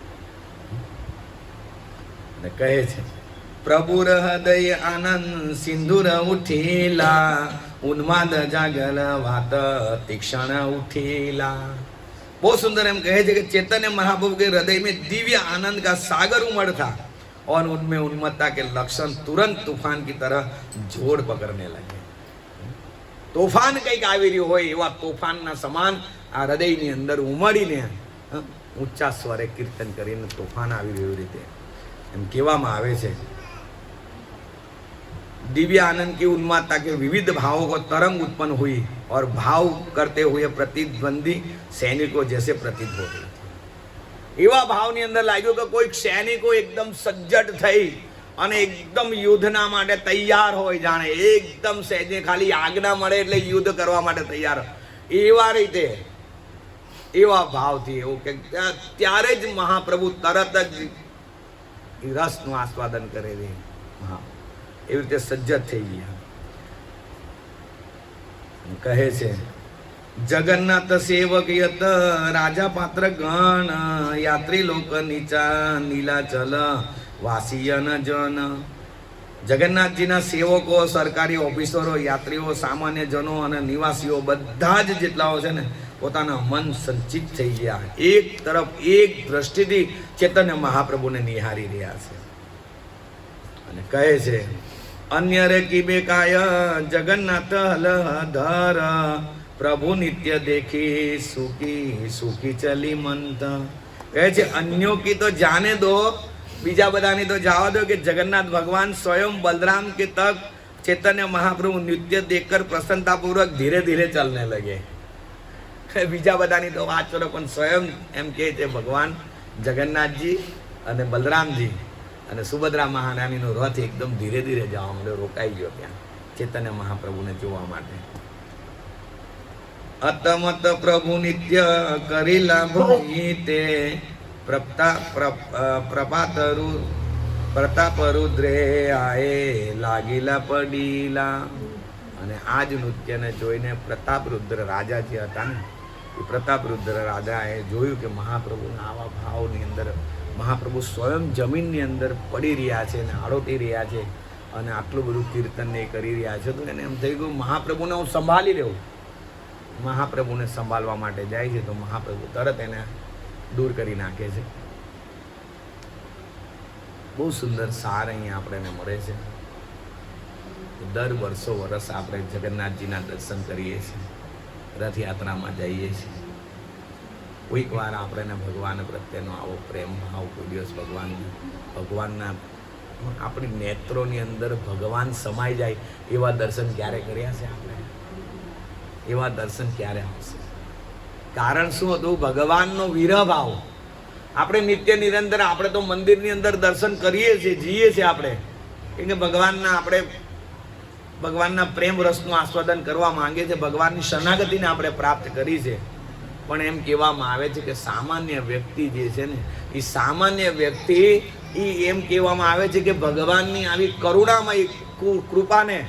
અને કહે છે પ્રભુર હૃદય આનંદ સિંદુર ઉઠેલા, ઉન્માદ જાગર વાત તીક્ષણ ઉઠેલા. બહુ સુંદર એમ કહે છે કે चैतन्य महाप्रभु के हृदय में दिव्य आनंद का सागर उमड़ था और उनमें उन्मत्तता के लक्षण तुरंत तूफान की तरह जोड़ पकड़ने लगे. તોફાન કંઈક આવી રહ્યું હોય એવા તોફાનના સમાન આ હૃદયની અંદર ઉમડીને ઊંચા સ્વરે કીર્તન કરીને તોફાન આવી રહ્યું રીતે એમ કહેવામાં આવે છે. दिव्य आनंद की उन्मादता के विविध भावों को तरंग उत्पन्न हुई और भाव करते हुए प्रतिद्वंदी सैनिकों जैसे प्रतीत हो रही थी. એવા ભાવની અંદર લાગ્યું કે કોઈક સૈનિકો એકદમ સજ્જડ થઈ અને એકદમ યુદ્ધના માટે તૈયાર હોય, જાણે એકદમ સહેજે ખાલી આજ્ઞા મળે એટલે યુદ્ધ કરવા માટે તૈયાર, એવા રીતે એવા ભાવથી એવું કે ત્યારે જ મહાપ્રભુ તરત જ રસનું આસ્વાદન કરે છે. હા, એવી રીતે સજ્જડ થઈ ગયા. કહે છે જગન્નાથ સેવક યત રાજા પાત્ર ગણ યાત્રી લોક નીચા નીલાચલ વાસીયન જન. જગન્નાથજીના સેવકો, સરકારી ઓફિસરો, યાત્રીઓ, સામાન્ય જનો અને નિવાસીઓ બધા જ જેટલાઓ છે ને પોતાના મન સંચિત થઈ ગયા. એક તરફ એક દ્રષ્ટિથી ચૈતન્ય મહાપ્રભુને નિહારી રહ્યા છે અને કહે છે અન્ય રે કી બેકાય જગન્નાથ હલધર પ્રભુ નિત્ય દેખી સુખી સુખી ચલી મંત. કહે છે અન્યો કી તો જાને દો, બીજા બધાની તો જવા દો, કે જગન્નાથ ભગવાન સ્વયં बलराम के तक चैतन्य महाप्रभु नृत्य देखकर प्रसन्नतापूर्वक धीरे धीरे चलने लगे. બીજા બધાની તો વાત કરો, પણ સ્વયં એમ કહે છે ભગવાન જગન્નાથજી અને બલરામજી અને સુભદ્રા મહારાણીનો રથ એકદમ ધીરે ધીરે જવા માંડ્યો, રોકાઈ ગયો ત્યાં ચૈતન્ય મહાપ્રભુને જોવા માટે. અતમત પ્રભુ નિત્ય કરેલા ભૂમિતે પ્રતાપરુદ્રે આએ લાગીલા પડીલા. અને આ જ નૃત્યને જોઈને પ્રતાપરુદ્ર રાજા જે હતા ને, એ પ્રતાપરુદ્ર રાજાએ જોયું કે મહાપ્રભુના આવા ભાવની અંદર મહાપ્રભુ સ્વયં જમીનની અંદર પડી રહ્યા છે અને આળોટી રહ્યા છે અને આટલું બધું કીર્તન એ કરી રહ્યા છે. તો એને એમ થઈ ગયું મહાપ્રભુને હું સંભાળી લઉં. મહાપ્રભુને સંભાળવા માટે જાય છે તો મહાપ્રભુ તરત એને દૂર કરી નાખે છે. બહુ સુંદર સાર અહીંયા આપણને મળે છે. દર વર્ષો આપણે જગન્નાથજીના દર્શન કરીએ છીએ, રથયાત્રામાં જઈએ છીએ. કોઈક વાર આપણને ભગવાન પ્રત્યેનો આવો પ્રેમ ભાવ કોઈ દિવસ ભગવાનના આપણી નેત્રોની અંદર ભગવાન સમાઈ જાય એવા દર્શન ક્યારે કર્યા છે આપણે? એવા દર્શન ક્યારે આવશે? કારણ શું હતું? ભગવાનનો વિરહ ભાવ. આપણે નિત્ય નિરંતર આપણે તો મંદિરની અંદર દર્શન કરીએ છીએ, જઈએ છીએ આપણે, કેમ કે ભગવાનના પ્રેમ રસનું આસ્વાદન કરવા માંગે છે, ભગવાનની શરણાગતિને આપણે પ્રાપ્ત કરી છે. પણ એમ કહેવામાં આવે છે કે સામાન્ય વ્યક્તિ જે છે ને, એ સામાન્ય વ્યક્તિ એમ કહેવામાં આવે છે કે ભગવાનની આવી કરુણામય કૃપાને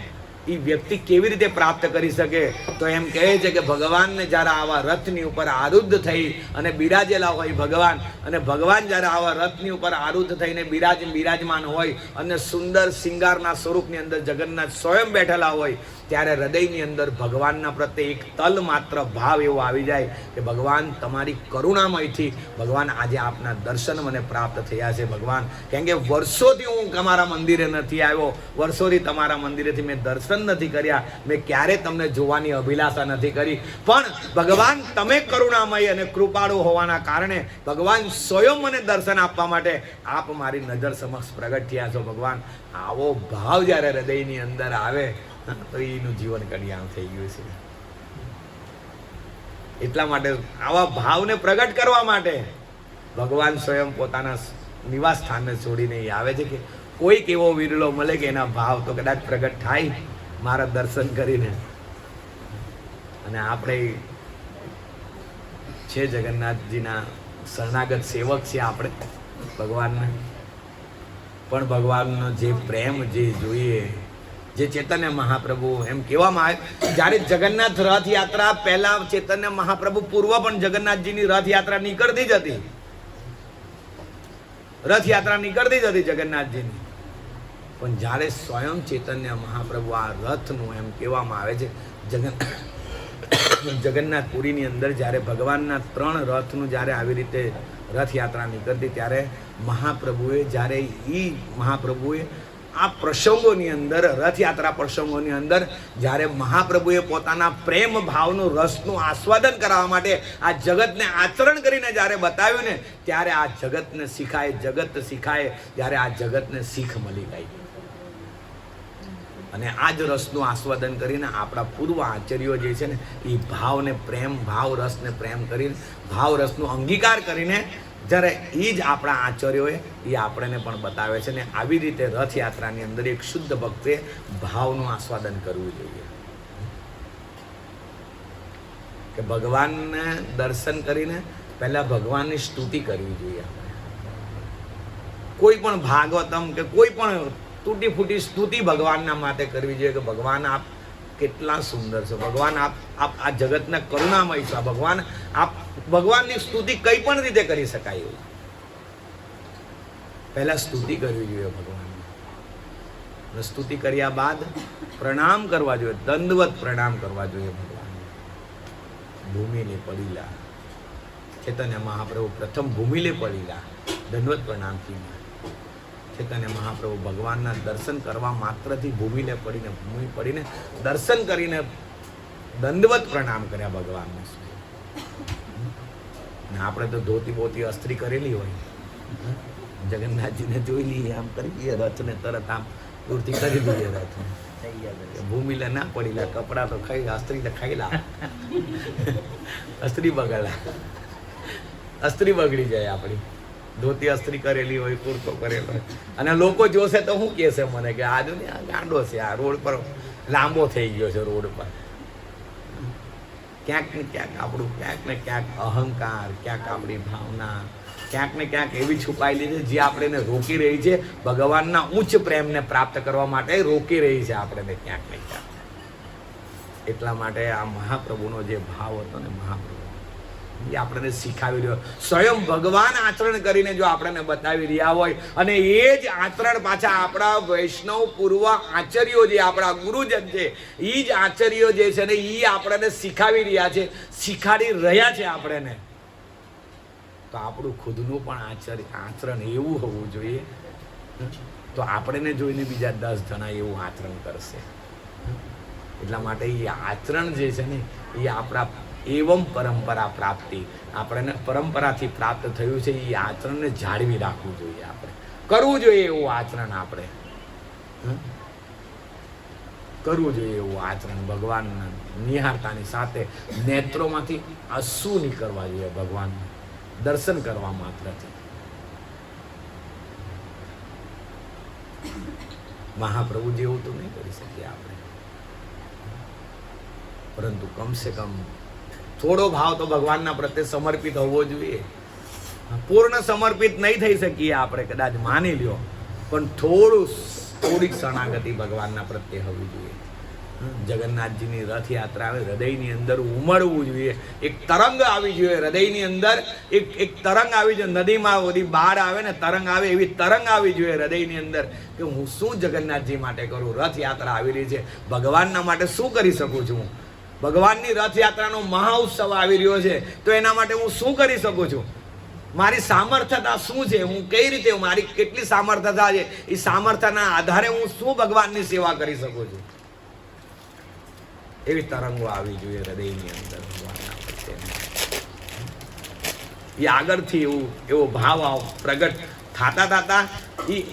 એ વ્યક્તિ કેવી રીતે પ્રાપ્ત કરી શકે? તો એમ કહે છે કે ભગવાનને જ્યારે આવા રથની ઉપર આરુદ્ધ થઈ અને બિરાજેલા હોય ભગવાન, અને ભગવાન જ્યારે આવા રથની ઉપર આરુદ્ધ થઈને બિરાજમાન હોય અને સુંદર શિંગારના સ્વરૂપની અંદર જગન્નાથ સ્વયં બેઠેલા હોય, ત્યારે હૃદયની અંદર ભગવાનના પ્રત્યે એક તલ માત્ર ભાવ એવો આવી જાય કે ભગવાન તમારી કરુણામયથી ભગવાન આજે આપના દર્શન મને પ્રાપ્ત થયા છે ભગવાન. કેમ કે વર્ષોથી હું તમારા મંદિરે નથી આવ્યો, વર્ષોથી તમારા મંદિરેથી મેં દર્શન નથી કર્યા, મેં ક્યારે તમને જોવાની અભિલાષા નથી કરી, પણ ભગવાન તમે કરુણામય અને કૃપાળુ હોવાના કારણે ભગવાન સ્વયં મને દર્શન આપવા માટે આપ મારી નજર સમક્ષ પ્રગટ થયા છો ભગવાન. આવો ભાવ જ્યારે હૃદયની અંદર આવે તો એનું જીવન કલ્યાણ થઈ ગયું છે. એટલા માટે આવા ભાવને પ્રગટ કરવા માટે ભગવાન સ્વયં પોતાના નિવાસ સ્થાનને છોડીને આવે છે કે કોઈક એવો વિરલો મળે કે એના ભાવ તો કદાચ પ્રગટ થાય મારા દર્શન કરીને. અને આપણે છે જગન્નાથજીના શરણાગત સેવક છે આપણે ભગવાનના, પણ ભગવાનનો જે પ્રેમ જે જોઈએ, જે ચૈતન્ય મહાપ્રભુ એમ કહેવામાં આવે, જ્યારે જગન્નાથ રથયાત્રા પહેલા ચૈતન્ય મહાપ્રભુ પૂર્વ પણ જગન્નાથજીની રથયાત્રા નીકળતી જ હતી, રથયાત્રા નીકળતી જ હતી જગન્નાથજીની. પણ જ્યારે સ્વયં ચૈતન્ય મહાપ્રભુ આ રથનું એમ કહેવામાં આવે છે જગન્નાથપુરીની અંદર જ્યારે ભગવાનના 3 રથનું જ્યારે આવી રીતે રથયાત્રા નીકળતી, ત્યારે મહાપ્રભુએ આ પ્રસંગોની અંદર, રથયાત્રા પ્રસંગોની અંદર જ્યારે મહાપ્રભુએ પોતાના પ્રેમ ભાવનું રસનું આસ્વાદન કરવા માટે આ જગતને આચરણ કરીને જ્યારે બતાવ્યું ને, ત્યારે આ જગતને શીખાય, જગત શીખાય, ત્યારે આ જગતને શીખ મળી ગઈ. અને આ જ રસનું આસ્વાદન કરીને આપણા પૂર્વ આચાર્યો જે છે ને, એ ભાવને પ્રેમ, ભાવ રસને પ્રેમ કરીને, ભાવ રસનો અંગીકાર કરીને જ્યારે એ જ આપણા આચાર્યોએ એ આપણને પણ બતાવે છે. ને આવી રીતે રથયાત્રાની અંદર એક શુદ્ધ ભક્તે ભાવનું આસ્વાદન કરવું જોઈએ કે ભગવાનને દર્શન કરીને પહેલા ભગવાનની સ્તુતિ કરવી જોઈએ. કોઈ પણ ભાગવતમ કે કોઈ પણ તૂટી ફૂટી સ્તુતિ ભગવાનના માટે કરવી જોઈએ કે ભગવાન આપ કેટલા સુંદર છો, ભગવાન આપ આ જગતના કરુણામય છો, ભગવાનની સ્તુતિ કઈ પણ રીતે કરી શકાય એવું પહેલા સ્તુતિ કરવી જોઈએ ભગવાનની. સ્તુતિ કર્યા બાદ પ્રણામ કરવા જોઈએ, દંડવત પ્રણામ કરવા જોઈએ ભગવાન. ભૂમિને પડીલા ચૈતન્ય મહાપ્રભુ પ્રથમ ભૂમિલે પડીલા દંડવત પ્રણામથી. ચૈતન્ય મહાપ્રભુ ભગવાનના દર્શન કરવા માત્રથી ભૂમિ પડીને દર્શન કરીને દંડવત પ્રણામ કર્યા ભગવાનને. ને આપણે તો ધોતી બોતી અસ્ત્રી કરેલી હોય, જગન્નાથજીને જોઈ લઈએ, આમ કરી લઈએ રથને, તરત આમ દૂરથી કરી દઈએ રથને, ભૂમિલે ના પડીલા, કપડા તો ખાઈ, અસ્ત્રી તો ખાઈલા, અસ્ત્રી બગડી જાય આપણી. ધોતી અસ્ત્રી કરેલી હોય, કુર્તો કરેલો હોય, અને લોકો જોશે તો શું કહેશે મને કે આજુ ને આ ગાંડો છે, આ રોડ પર લાંબો થઈ ગયો છે રોડ પર. ક્યાંક ને ક્યાંક આપણું ક્યાંક ને ક્યાંક અહંકાર, ક્યાંક આપણી ભાવના ક્યાંક ને ક્યાંક એવી છુપાયેલી છે જે આપણને રોકી રહી છે ભગવાનના ઉચ્ચ પ્રેમને પ્રાપ્ત કરવા માટે, રોકી રહી છે આપણને ક્યાંક ને ક્યાંક. એટલા માટે આ મહાપ્રભુનો જે ભાવ હતો ને, મહાપ્રભુ એ આપણને શીખાવી રહ્યો. સ્વયં ભગવાન આચરણ કરીને જો આપણને બતાવી રહ્યા હોય, અને એ જ આચરણ પાછા આપણા વૈષ્ણવ પૂર્વ આચાર્યો જે આપણા ગુરુજન છે, એ જ આચાર્યો જે છે ને, એ આપણને શીખાવી રહ્યા છે, શીખાડી રહ્યા છે આપણને. તો આપણું ખુદનું પણ આચરણ એવું હોવું જોઈએ, તો આપણને જોઈને બીજા 10 જણા એવું આચરણ કરશે. એટલા માટે એ આચરણ જે છે ને, એ આપણા એવમ પરંપરા પ્રાપ્તિ, આપણને પરંપરાથી પ્રાપ્ત થયું છે, એ આચરણને જાળવી રાખવું જોઈએ. આપણે કરવું જોઈએ એવું આચરણ, આપણે કરવું જોઈએ એવું આચરણ. ભગવાનના નિહાળતાની સાથે નેત્રોમાંથી આંસુ નીકળવા જોઈએ ભગવાન દર્શન કરવા માત્રથી. મહાપ્રભુ જેવું તો નહીં કરી શકીએ આપણે, પરંતુ કમસે કમ થોડો ભાવ તો ભગવાનના પ્રત્યે સમર્પિત હોવો જોઈએ. પૂર્ણ સમર્પિત નહીં થઈ શકીએ આપણે, કદાચ માની લ્યો, પણ થોડીક શરણાગતિ ભગવાનના પ્રત્યે હોવી જોઈએ. જગન્નાથજીની રથયાત્રા આવે, હૃદયની અંદર ઉમળવું જોઈએ, એક તરંગ આવી જોઈએ હૃદયની અંદર, એક તરંગ આવી જોઈએ. નદીમાં બધી બાળ આવે ને, તરંગ આવે, એવી તરંગ આવી જોઈએ હૃદયની અંદર કે હું શું જગન્નાથજી માટે કરું. રથયાત્રા આવી રહી છે, ભગવાનના માટે શું કરી શકું છું? ભગવાનની રથયાત્રાનો મહાઉત્સવ આવી રહ્યો છે, તો એના માટે હું શું કરી શકું છું? મારી સામર્થ્યતા શું છે? હું કઈ રીતે, મારી કેટલી સામર્થ્યતા છે, એ સામર્થ્યના આધારે હું શું ભગવાનની સેવા કરી શકું છું? એવી તરંગો આવી જોઈએ હૃદયની અંદર ભગવાનના પ્રત્યે. એ આગળથી એવો ભાવ પ્રગટ થતા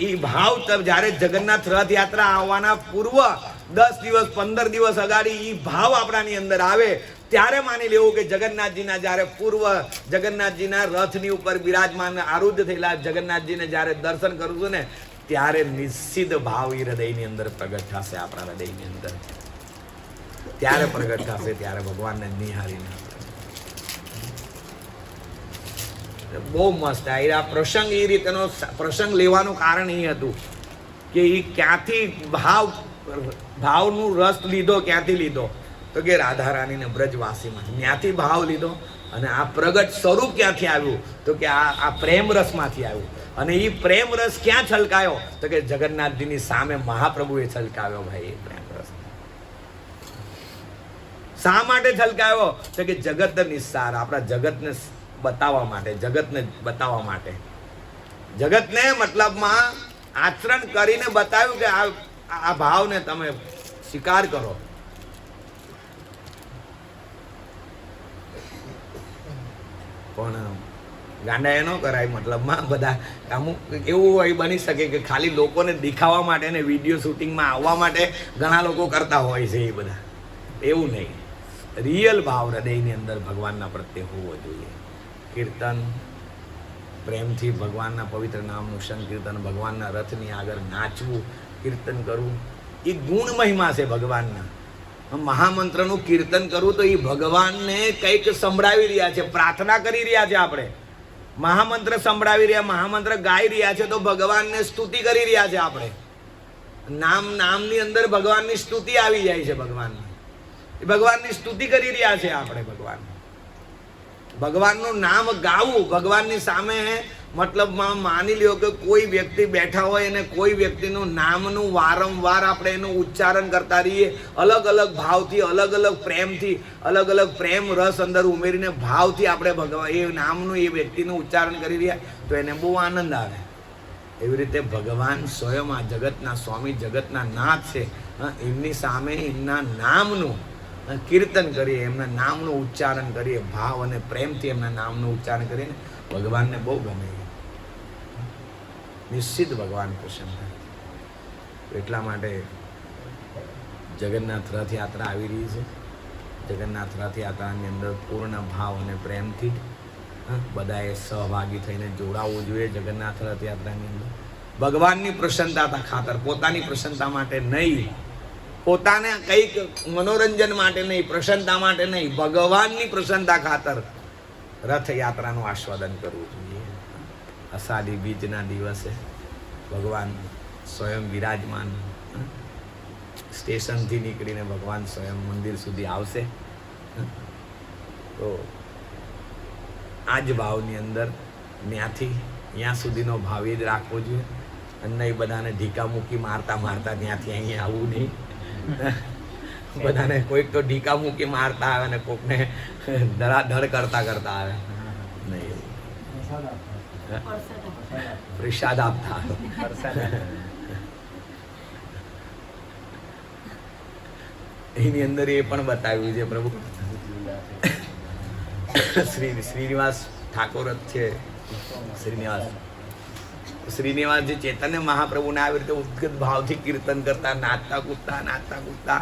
એ ભાવ જ્યારે જગન્નાથ રથયાત્રા આવવાના પૂર્વ 10 દિવસ 15 દિવસ અગાડી એ ભાવ આપણાની અંદર આવે ત્યારે માની લેવું કે જગન્નાથજીના જ્યારે પૂર્વ જગન્નાથજીના રથની ઉપર બિરાજમાન આરૂઢ થયેલા જગન્નાથજીને જ્યારે દર્શન કરું છું ને ત્યારે નિશ્ચિત ભાવ એ હૃદયની અંદર પ્રગટ થશે, આપણા હૃદયની અંદર ત્યારે પ્રગટ થશે, ત્યારે ભગવાનને નિહાળીને બહુ મસ્ત આ પ્રસંગ. એ રીતનો પ્રસંગ લેવાનું કારણ એ હતું કે એ ક્યાંથી ભાવનું રસ લીધો, ક્યાંથી લીધો તો કે રાધા રાણી ને બ્રજવાસીમાંથી ત્યાંથી ભાવ લીધો. અને આ પ્રગટ સ્વરૂપ ક્યાંથી આવ્યું તો કે આ પ્રેમ રસમાંથી આવ્યું. અને એ પ્રેમ રસ ક્યાં છલકાયો તો કે જગન્નાથજીની સામે મહાપ્રભુએ છલકાવ્યો. ભાઈ એ પ્રેમ રસ શા માટે છલકાવ્યો તો કે જગત નિસ્સાર, આપણા જગતને બતાવવા માટે, જગતને બતાવવા માટે, જગતને મતલબમાં આચરણ કરીને બતાવ્યું કે આ ભાવને તમે સ્વીકાર કરો. પણ ગાંડા એ ન કરાય. મતલબમાં બધા અમુક એવું હોય બની શકે કે ખાલી લોકોને દેખાવા માટે ને વિડીયો શૂટિંગમાં આવવા માટે ઘણા લોકો કરતા હોય છે. એ બધા એવું નહીં, રિયલ ભાવ હૃદયની અંદર ભગવાનના પ્રત્યે હોવો જોઈએ. કીર્તન પ્રેમથી ભગવાનના પવિત્ર નામનું સંકીર્તન, ભગવાનના રથની આગળ નાચવું, કીર્તન કરવું એ ગુણ મહિમા છે ભગવાનના. મહામંત્રનું કીર્તન કરવું તો એ ભગવાનને કંઈક સંભળાવી રહ્યા છે, પ્રાર્થના કરી રહ્યા છે. આપણે મહામંત્ર સંભળાવી રહ્યા, મહામંત્ર ગાઈ રહ્યા છે તો ભગવાનને સ્તુતિ કરી રહ્યા છે. આપણે નામની અંદર ભગવાનની સ્તુતિ આવી જાય છે. ભગવાનની સ્તુતિ કરી રહ્યા છે આપણે. ભગવાનનું નામ ગાવું, ભગવાનની સામે મતલબમાં માની લ્યો કે કોઈ વ્યક્તિ બેઠા હોય અને કોઈ વ્યક્તિનું નામનું વારંવાર આપણે એનું ઉચ્ચારણ કરતા રહીએ, અલગ અલગ ભાવથી, અલગ અલગ પ્રેમથી, અલગ અલગ પ્રેમ રસ અંદર ઉમેરીને ભાવથી આપણે ભગવાન એ નામનું એ વ્યક્તિનું ઉચ્ચારણ કરી રહ્યા તો એને બહુ આનંદ આવે. એવી રીતે ભગવાન સ્વયં આ જગતના સ્વામી, જગતના નાથ છે. એમની સામે એમના નામનું કીર્તન કરીએ, એમના નામનું ઉચ્ચારણ કરીએ, ભાવ અને પ્રેમથી એમના નામનું ઉચ્ચારણ કરીને ભગવાનને બહુ ગમે. નિશ્ચિત ભગવાન પ્રસન્ન થાય. એટલા માટે જગન્નાથ રથયાત્રા આવી રહી છે. જગન્નાથ રથયાત્રાની અંદર પૂર્ણ ભાવ અને પ્રેમથી બધાએ સહભાગી થઈને જોડાવવું જોઈએ. જગન્નાથ રથયાત્રાની અંદર ભગવાનની પ્રસન્નતા ખાતર, પોતાની પ્રસન્નતા માટે નહીં, પોતાને કંઈક મનોરંજન માટે નહીં, પ્રસન્નતા માટે નહીં, ભગવાનની પ્રસન્નતા ખાતર રથયાત્રાનું આસ્વાદન કરવું જોઈએ. અષાઢી બીજના દિવસે ભગવાન સ્વયં વિરાજમાન સ્ટેશનથી નીકળીને ભગવાન સ્વયં મંદિર સુધી આવશે. તો આ જ ભાવની અંદર ત્યાંથી ત્યાં સુધીનો ભાવ એ જ રાખવો જોઈએ. અને એ બધાને ઢીકા મૂકી મારતા ત્યાંથી અહીંયા આવવું નહીં. બધાને કોઈક તો ઢીકા મૂકી મારતા આવે ને કોકને ધડાધડ કરતા આવે નહીં. પ્રસાદ આપતા એની અંદર એ પણ બતાવ્યું છે પ્રભુ શ્રીનિવાસ ઠાકોર જ છે. શ્રીનિવાસજી ચૈતન્ય મહાપ્રભુને આવી રીતે ઉદ્ગત ભાવથી કીર્તન કરતા, નાચતા કૂદતા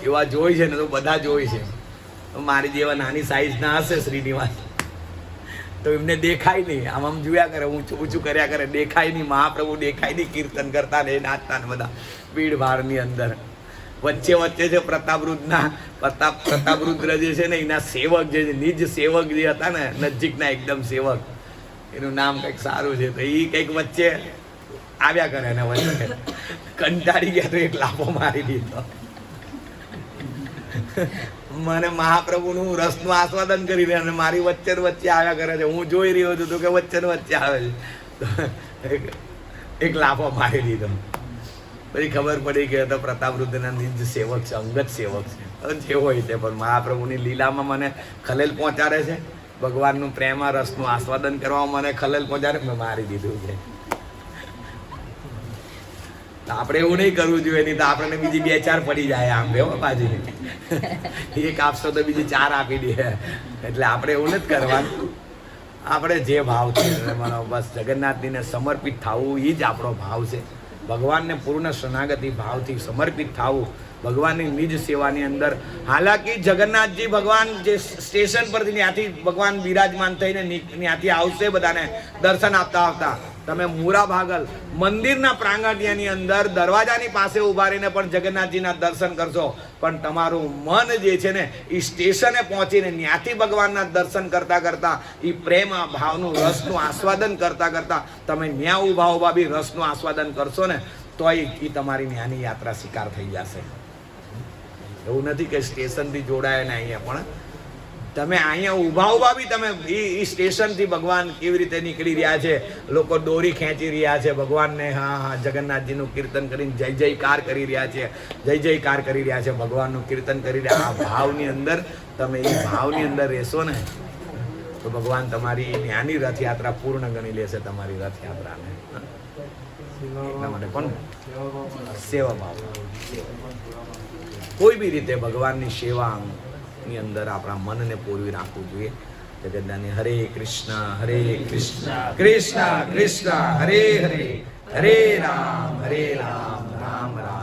એવા જોઈ છે ને તો બધા જોઈ છે. મારી જેવા નાની સાઈઝના હશે શ્રીનિવાસ તો એમને દેખાય નહીં, આમ જોયા કરે, ઊંચું કર્યા કરે, દેખાય નહીં. મહાપ્રભુ દેખાય નહીં, કીર્તન કરતા ને નાચતા ને બધા ભીડ ભાડની અંદર. વચ્ચે છે પ્રતાપરુદ્ર જે છે ને એના સેવક જે નિજ સેવક જે હતા ને, નજીકના એકદમ સેવક, એનું નામ કંઈક સારું છે. તો એ કંઈક વચ્ચે આવ્યા કરે ને વચ્ચે કંટાળી ગયા તો એક લાફો મારી દીધો. મને મહાપ્રભુનું રસનું આસ્વાદન કરી રહ્યા અને મારી વચ્ચે આવ્યા કરે છે. હું જોઈ રહ્યો છું તો કે વચ્ચે આવે છે, એક લાફો મારી દીધો. પછી ખબર પડી કે તો પ્રતાપરુદ્રના નિજ સેવક છે, અંગત સેવક છે, જે હોય તે. પણ મહાપ્રભુની લીલામાં મને ખલેલ પહોંચાડે છે, ભગવાનનું પ્રેમ રસનું આસ્વાદન કરવામાં મને ખલેલ પહોંચાડે, મેં મારી દીધું છે. આપણે એવું નહીં કરવું જોઈએ, નહીં તો આપણને બીજી 2-4 પડી જાય આમ બે બાજુ. એક આપશો તો બીજી 4 આપી દે. એટલે આપણે એવું નથી કરવાનું. આપણે જે ભાવ છે બસ જગન્નાથજીને સમર્પિત થવું એ જ આપણો ભાવ છે. ભગવાનને પૂર્ણ શરણાગતિ ભાવથી સમર્પિત થવું, ભગવાનની નિજ સેવાની અંદર. હાલાકી જગન્નાથજી ભગવાન જે સ્ટેશન પરથી ત્યાંથી ભગવાન બિરાજમાન થઈને ત્યાંથી આવશે બધાને દર્શન આપતા આવતા. તમે મુરા ભાગલ મંદિરના પ્રાંગણની અંદર દરવાજાની પાસે ઊભા રહીને પણ જગન્નાથજીના દર્શન કરશો, પણ તમારું મન જે છે ને એ સ્ટેશને પહોંચીને ત્યાંથી ભગવાનના દર્શન કરતા કરતા એ પ્રેમ ભાવનું રસનું આસ્વાદન કરતા કરતા તમે ત્યાં ઊભા બી રસનું આસ્વાદન કરશો ને તો એ તમારી ત્યાંની યાત્રા શિકાર થઈ જશે. એવું નથી કે સ્ટેશનથી જોડાય ને અહીંયા, પણ તમે અહીંયા ઊભા બી તમે એ સ્ટેશનથી ભગવાન કેવી રીતે નીકળી રહ્યા છે, લોકો દોરી ખેંચી રહ્યા છે ભગવાનને, હા જગન્નાથજીનું કીર્તન કરીને જય જયકાર કરી રહ્યા છે, જય જયકાર કરી રહ્યા છે, ભગવાનનું કીર્તન કરી રહ્યા. આ ભાવની અંદર તમે એ ભાવની અંદર રહેશો ને તો ભગવાન તમારી ત્યાંની રથયાત્રા પૂર્ણ ગણી લેશે, તમારી રથયાત્રાને. એટલા માટે પણ સેવા ભાવ, કોઈ બી રીતે ભગવાનની સેવાની અંદર આપણા મનને પોરવી રાખવું જોઈએ. જગન્નાથની હરે કૃષ્ણ કૃષ્ણ કૃષ્ણ હરે હરે, હરે રામ રામ રામ